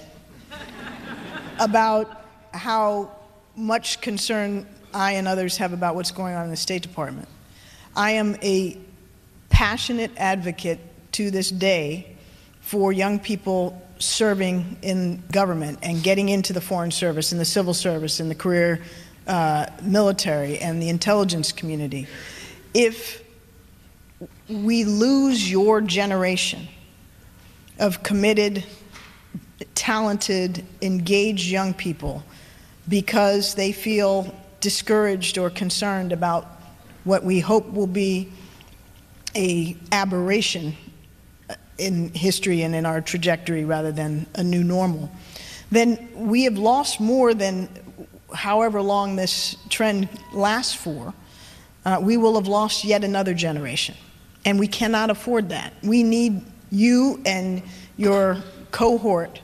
about how much concern I and others have about what's going on in the State Department, I am a passionate advocate to this day for young people serving in government and getting into the Foreign Service and the civil service and the career military and the intelligence community. If we lose your generation of committed, talented, engaged young people because they feel discouraged or concerned about what we hope will be an aberration in history and in our trajectory rather than a new normal, then we have lost more than however long this trend lasts for. We will have lost yet another generation, and we cannot afford that. We need you and your cohort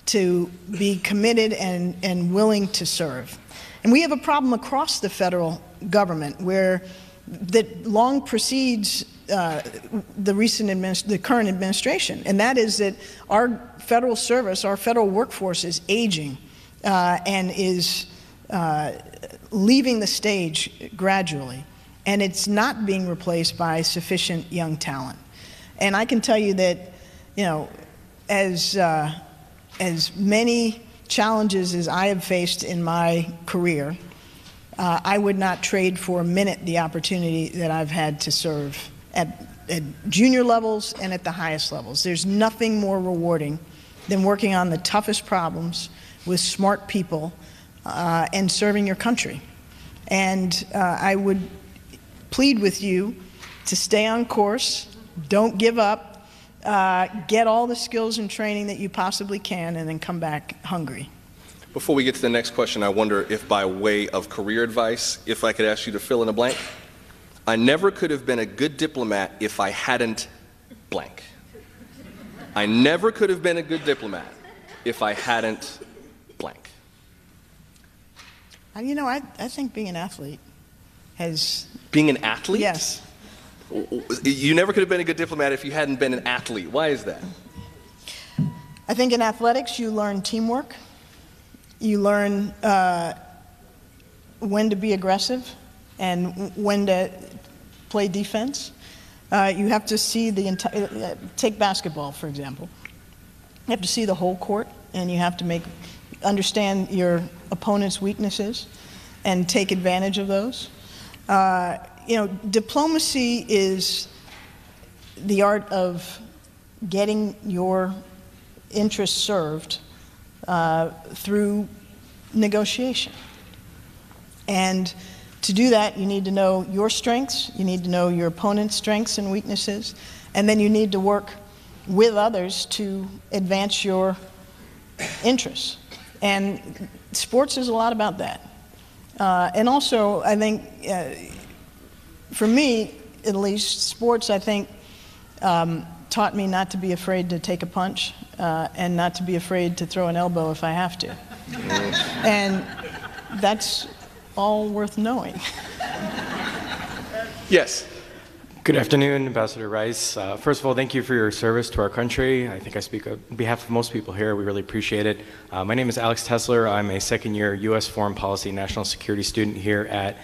to be committed and willing to serve. And we have a problem across the federal government where that long precedes the current administration, and that is that our federal service, our federal workforce is aging and is leaving the stage gradually, and it's not being replaced by sufficient young talent. And I can tell you that, you know, as many challenges as I have faced in my career, I would not trade for a minute the opportunity that I've had to serve at junior levels and at the highest levels. There's nothing more rewarding than working on the toughest problems with smart people and serving your country. And I would plead with you to stay on course. Don't give up. Get all the skills and training that you possibly can, and then come back hungry. Before we get to the next question, I wonder if by way of career advice, if I could ask you to fill in a blank. I never could have been a good diplomat if I hadn't blank. I never could have been a good diplomat if I hadn't blank. You know, I think being an athlete has... Being an athlete? Yes. You never could have been a good diplomat if you hadn't been an athlete. Why is that? I think in athletics you learn teamwork. You learn when to be aggressive and when to play defense. You have to see the entire... take basketball, for example. You have to see the whole court, and you have to understand your opponent's weaknesses and take advantage of those. You know, diplomacy is the art of getting your interests served through negotiation. And to do that, you need to know your strengths, you need to know your opponent's strengths and weaknesses, and then you need to work with others to advance your interests. And sports is a lot about that. And also, I think, for me, at least, sports, I think, taught me not to be afraid to take a punch and not to be afraid to throw an elbow if I have to. And that's all worth knowing. Yes. Good afternoon, Ambassador Rice. First of all, thank you for your service to our country. I think I speak on behalf of most people here. We really appreciate it. My name is Alex Tesler. I'm a second-year U.S. Foreign Policy National Security student here at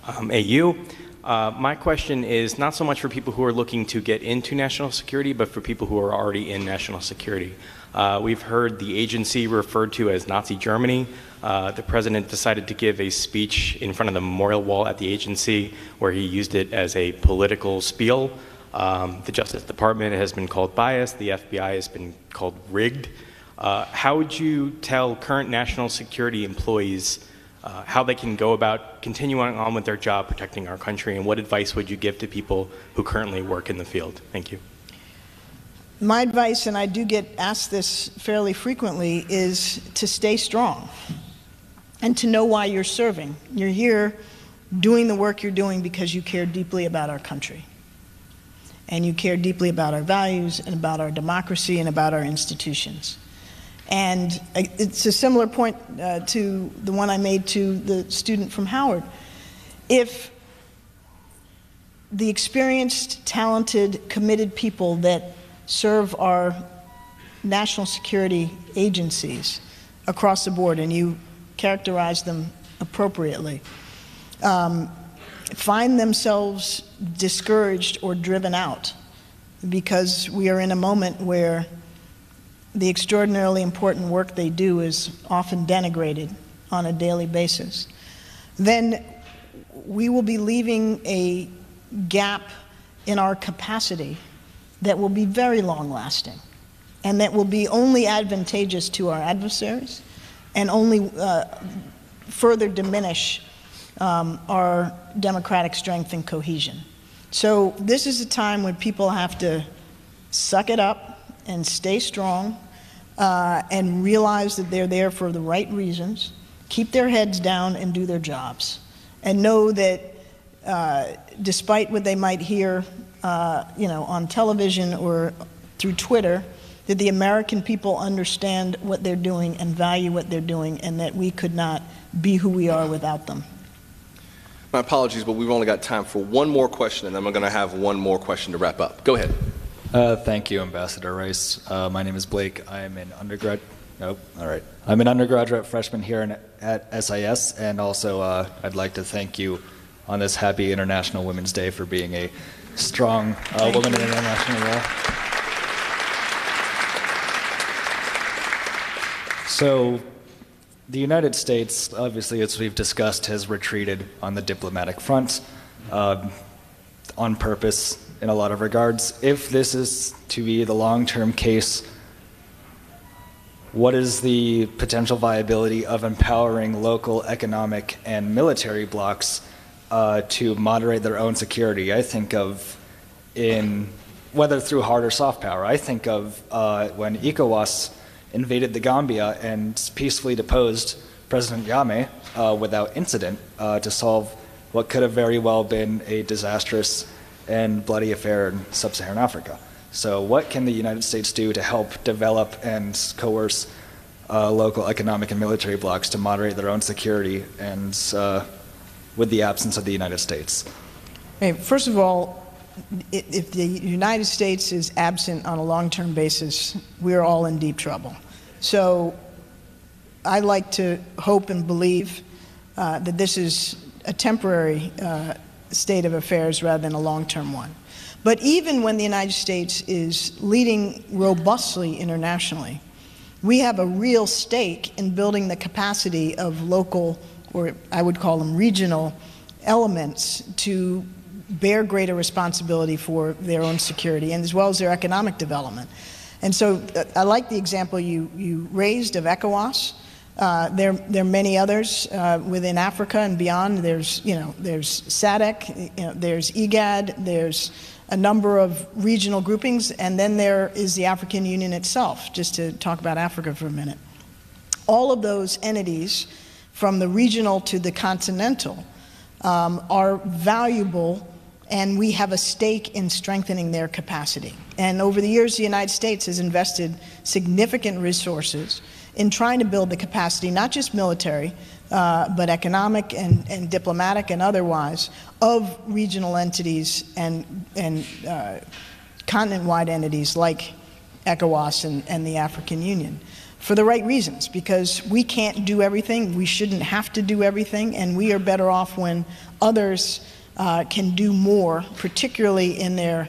AU. My question is not so much for people who are looking to get into national security, but for people who are already in national security. We've heard the agency referred to as Nazi Germany. The president decided to give a speech in front of the memorial wall at the agency where he used it as a political spiel. The Justice Department has been called biased. The FBI has been called rigged. How would you tell current national security employees how they can go about continuing on with their job protecting our country, and what advice would you give to people who currently work in the field? Thank you. My advice, and I do get asked this fairly frequently, is to stay strong and to know why you're serving. You're here doing the work you're doing because you care deeply about our country. And you care deeply about our values and about our democracy and about our institutions. And it's a similar point to the one I made to the student from Howard. If the experienced, talented, committed people that serve our national security agencies across the board, and you characterize them appropriately, find themselves discouraged or driven out because we are in a moment where the extraordinarily important work they do is often denigrated on a daily basis, then we will be leaving a gap in our capacity that will be very long-lasting and that will be only advantageous to our adversaries and only further diminish our democratic strength and cohesion. So this is a time when people have to suck it up and stay strong and realize that they're there for the right reasons, keep their heads down and do their jobs, and know that despite what they might hear on television or through Twitter, that the American people understand what they're doing and value what they're doing, and that we could not be who we are without them. My apologies, but we've only got time for one more question, and then we're going to have one more question to wrap up. Go ahead. Thank you, Ambassador Rice. My name is Blake. I'm an I'm an undergraduate freshman here at SIS, and also I'd like to thank you on this happy International Women's Day for being a strong woman in international law. So, the United States, obviously, as we've discussed, has retreated on the diplomatic front on purpose in a lot of regards. If this is to be the long-term case, what is the potential viability of empowering local economic and military blocs to moderate their own security? I think of, whether through hard or soft power, I think of when ECOWAS invaded the Gambia and peacefully deposed President Jammeh without incident to solve what could have very well been a disastrous and bloody affair in sub-Saharan Africa. So what can the United States do to help develop and coerce local economic and military blocs to moderate their own security and with the absence of the United States? Hey, first of all, if the United States is absent on a long-term basis, we're all in deep trouble. So I like to hope and believe that this is a temporary state of affairs rather than a long-term one. But even when the United States is leading robustly internationally, we have a real stake in building the capacity of local, or I would call them regional, elements to bear greater responsibility for their own security and as well as their economic development. And so I like the example you raised of ECOWAS. There are many others within Africa and beyond. There's SADC, there's IGAD, there's a number of regional groupings, and then there is the African Union itself, just to talk about Africa for a minute. All of those entities, from the regional to the continental, are valuable, and we have a stake in strengthening their capacity. And over the years, the United States has invested significant resources in trying to build the capacity, not just military, but economic and diplomatic and otherwise, of regional entities and continent-wide entities like ECOWAS and the African Union, for the right reasons, because we can't do everything, we shouldn't have to do everything, and we are better off when others can do more, particularly in their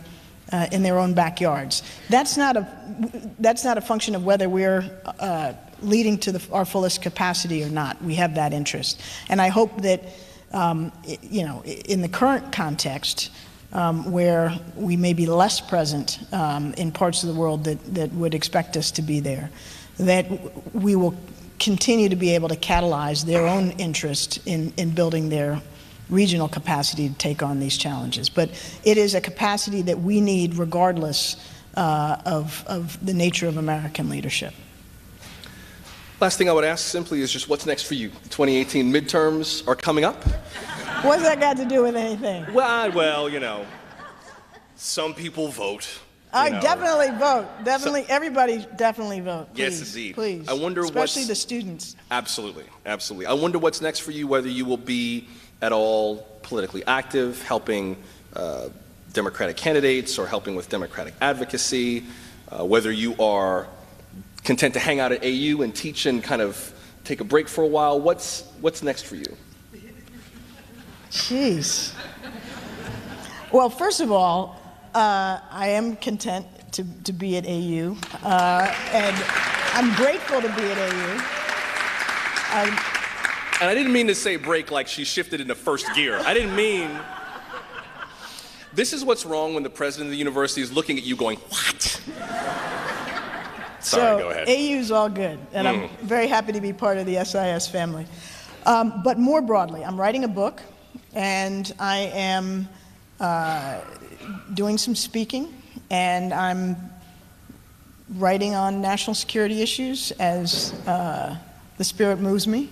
own backyards. That's not a function of whether we're leading to our fullest capacity or not. We have that interest, and I hope that in the current context, where we may be less present in parts of the world that would expect us to be there, that we will continue to be able to catalyze their own interest in building their regional capacity to take on these challenges. But it is a capacity that we need regardless of the nature of American leadership. Last thing I would ask simply is just what's next for you? The 2018 midterms are coming up. What's that got to do with anything? Well, some people vote. Definitely vote. Definitely, everybody definitely vote. Please, yes, indeed. Please. I wonder especially the students. Absolutely, absolutely. I wonder what's next for you, whether you will be at all politically active, helping Democratic candidates or helping with Democratic advocacy, whether you are content to hang out at AU and teach and kind of take a break for a while. What's next for you? Jeez. Well, first of all, I am content to be at AU, and I'm grateful to be at AU. And I didn't mean to say break like she shifted into first gear. I didn't mean... This is what's wrong when the president of the university is looking at you going, what? Sorry, go ahead. AU's all good, and I'm very happy to be part of the SIS family. But more broadly, I'm writing a book, and I am doing some speaking, and I'm writing on national security issues as the spirit moves me.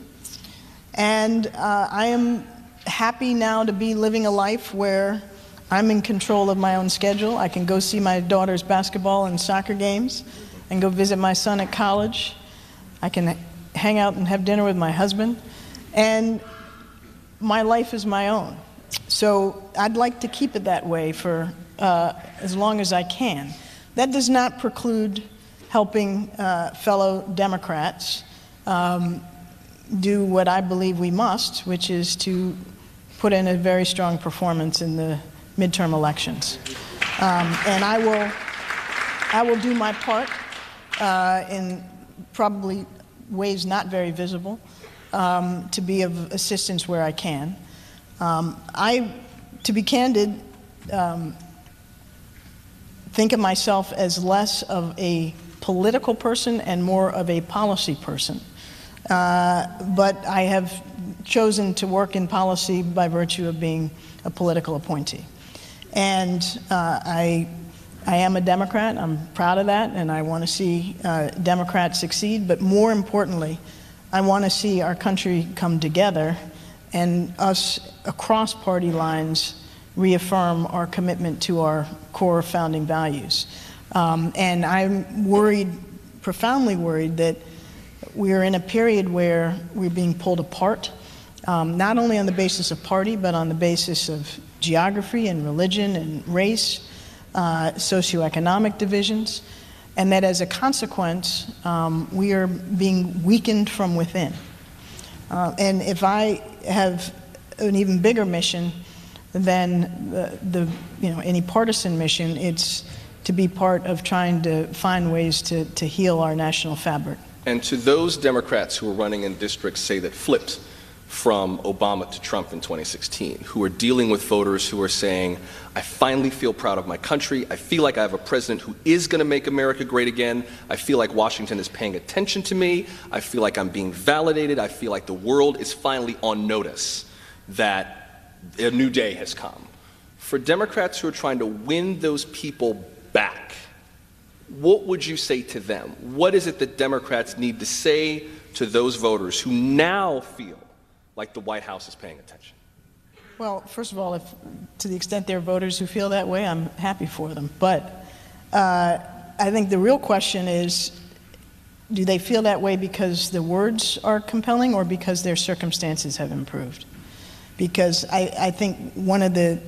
And I am happy now to be living a life where I'm in control of my own schedule. I can go see my daughter's basketball and soccer games and go visit my son at college. I can hang out and have dinner with my husband. And my life is my own. So I'd like to keep it that way for as long as I can. That does not preclude helping fellow Democrats do what I believe we must, which is to put in a very strong performance in the midterm elections. And I will do my part in probably ways not very visible to be of assistance where I can. To be candid, think of myself as less of a political person and more of a policy person. But I have chosen to work in policy by virtue of being a political appointee. And I am a Democrat. I'm proud of that, and I want to see Democrats succeed. But more importantly, I want to see our country come together and us across party lines reaffirm our commitment to our core founding values. And I'm worried, profoundly worried, that we're in a period where we're being pulled apart, not only on the basis of party, but on the basis of geography and religion and race, socioeconomic divisions, and that as a consequence, we are being weakened from within. And if I have an even bigger mission than any partisan mission, it's to be part of trying to find ways to heal our national fabric. And to those Democrats who are running in districts, say, that flipped from Obama to Trump in 2016, who are dealing with voters who are saying, I finally feel proud of my country. I feel like I have a president who is going to make America great again. I feel like Washington is paying attention to me. I feel like I'm being validated. I feel like the world is finally on notice that a new day has come. For Democrats who are trying to win those people back, what would you say to them? What is it that Democrats need to say to those voters who now feel like the White House is paying attention? Well, first of all, to the extent there are voters who feel that way, I'm happy for them. But I think the real question is, do they feel that way because the words are compelling or because their circumstances have improved? Because I think one of the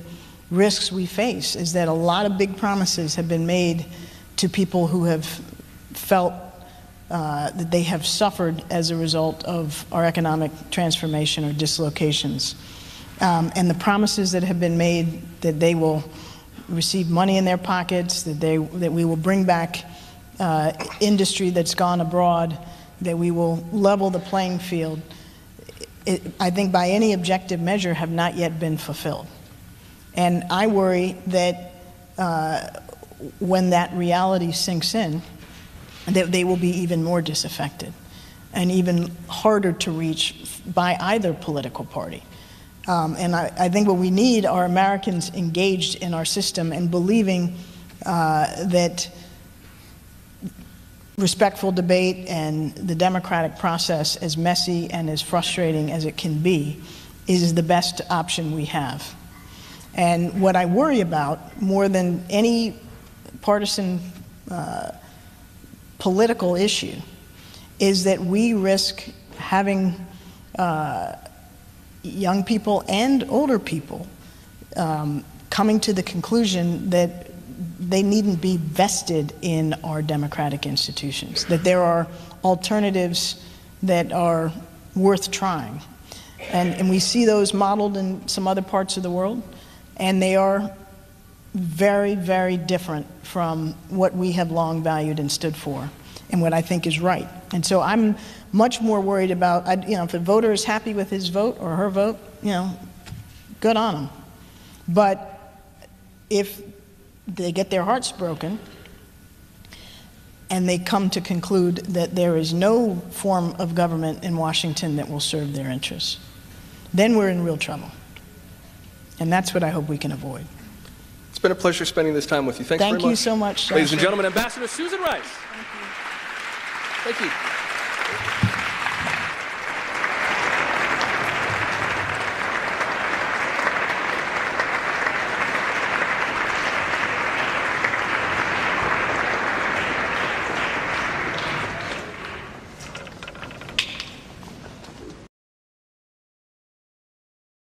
risks we face is that a lot of big promises have been made to people who have felt that they have suffered as a result of our economic transformation or dislocations. and the promises that have been made that they will receive money in their pockets, that we will bring back industry that's gone abroad, that we will level the playing field, I think by any objective measure have not yet been fulfilled. And I worry that when that reality sinks in, that they will be even more disaffected and even harder to reach by either political party. And I think what we need are Americans engaged in our system and believing that respectful debate and the democratic process, as messy and as frustrating as it can be, is the best option we have. And what I worry about more than any partisan political issue is that we risk having young people and older people coming to the conclusion that they needn't be vested in our democratic institutions, that there are alternatives that are worth trying. And we see those modeled in some other parts of the world, and they are very, very different from what we have long valued and stood for, and what I think is right. And so I'm much more worried about, if a voter is happy with his vote or her vote, good on them. But if they get their hearts broken and they come to conclude that there is no form of government in Washington that will serve their interests, then we're in real trouble. And that's what I hope we can avoid. It's been a pleasure spending this time with you. Thanks very much. Thank you so much, Joshua. Ladies and gentlemen, Ambassador Susan Rice. Thank you. Thank you.